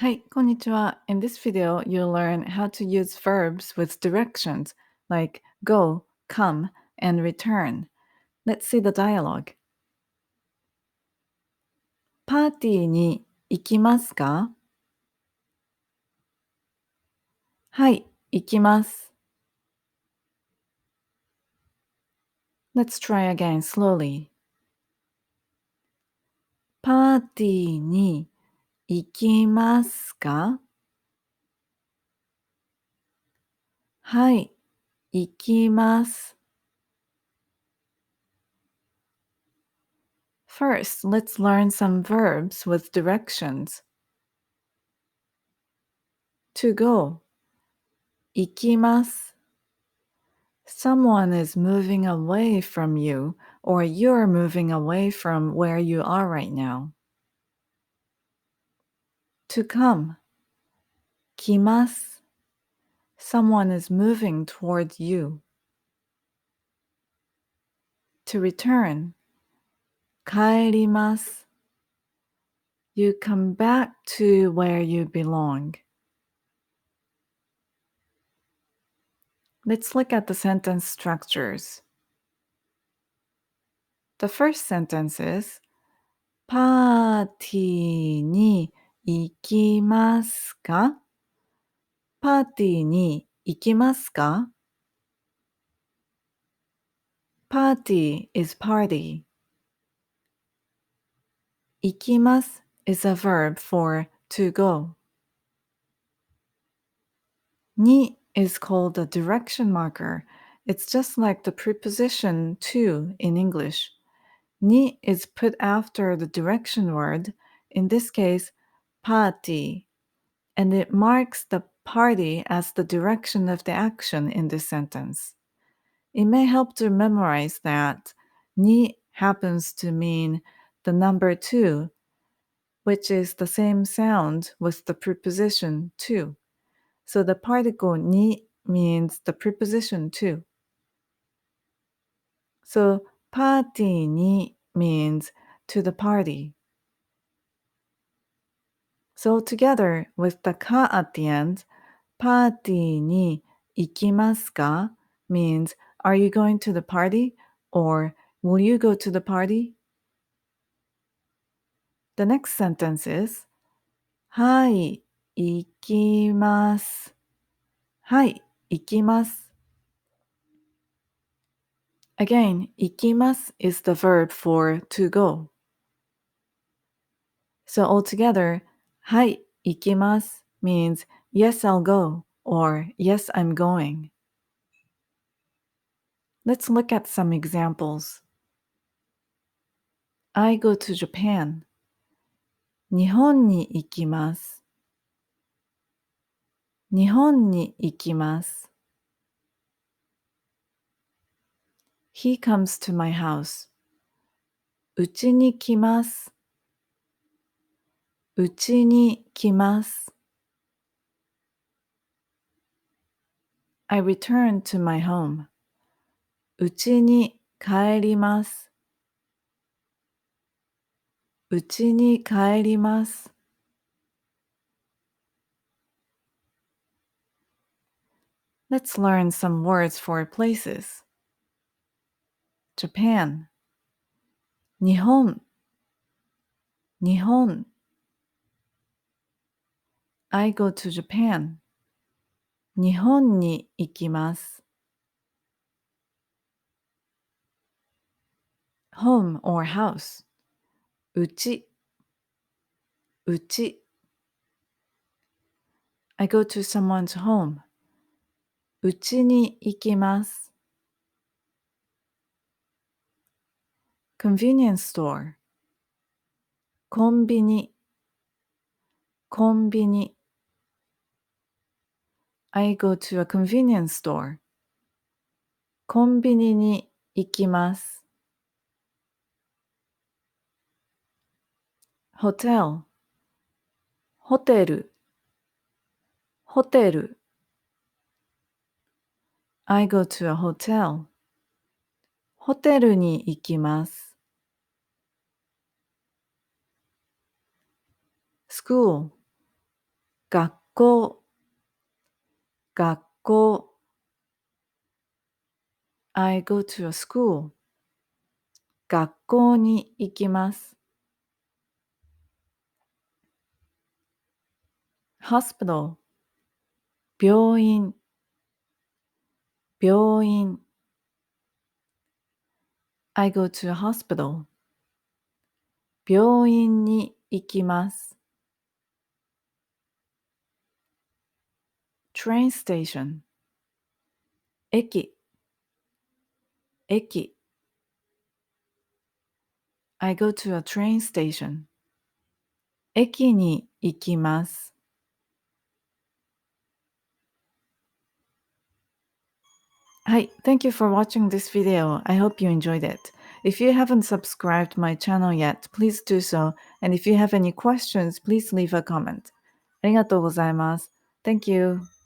Hi, konnichiwa. In this video, you'll learn how to use verbs with directions like go, come, and return. Let's see the dialogue. パーティーに行きますか？はい、行きます。Let's try again slowly. パーティーに行きますか？はい、行きます。First, let's learn some verbs with directions. To go. 行きます。Someone is moving away from you, or you're moving away from where you are right now. To come. 来ます。Someone is moving towards you. To return. 帰ります。You come back to where you belong. Let's look at the sentence structures. The first sentence is パーティーに行きますか？パーティーに行きますか？ Party is party. 行きます is a verb for to go. に is called a direction marker. It's just like the preposition to in English. に is put after the direction word, in this case, party, and it marks the party as the direction of the action in this sentence. It may help to memorize that に happens to mean the number 2, which is the same sound with the preposition to. So the particle に means the preposition to. So パーティーに means to the party. So together with the か at the end, パーティーに行きますか means are you going to the party or will you go to the party? The next sentence is はい、行きます。はい、行きます。Again, 行きます is the verb for to go. So altogether, はい、行きます means yes, I'll go or yes, I'm going. Let's look at some examples. I go to Japan. 日本に行きます。日本に行きます。He comes to my house. うちに来ます。うちに来ます。I return to my home. うちに帰ります。うちに帰ります。Let's learn some words for places. Japan. 日本。日本。I go to Japan. 日本に行きます。Home or house. うち。うち。I go to someone's home. うちに行きます。Convenience store. コンビニ。コンビニ。I go to a convenience store. コンビニに行きます。Hotel. ホテル。ホテル。I go to a hotel. ホテルに行きます。School. 学校、学校。I go to a school. 学校に行きます。hospital 病院、病院。I go to a hospital. 病院に行きます。train station 駅、駅。I go to a train station. 駅に行きます。Hi, thank you for watching this video. I hope you enjoyed it. If you haven't subscribed my channel yet, please do so. And if you have any questions, please leave a comment. ありがとうございます。Thank you.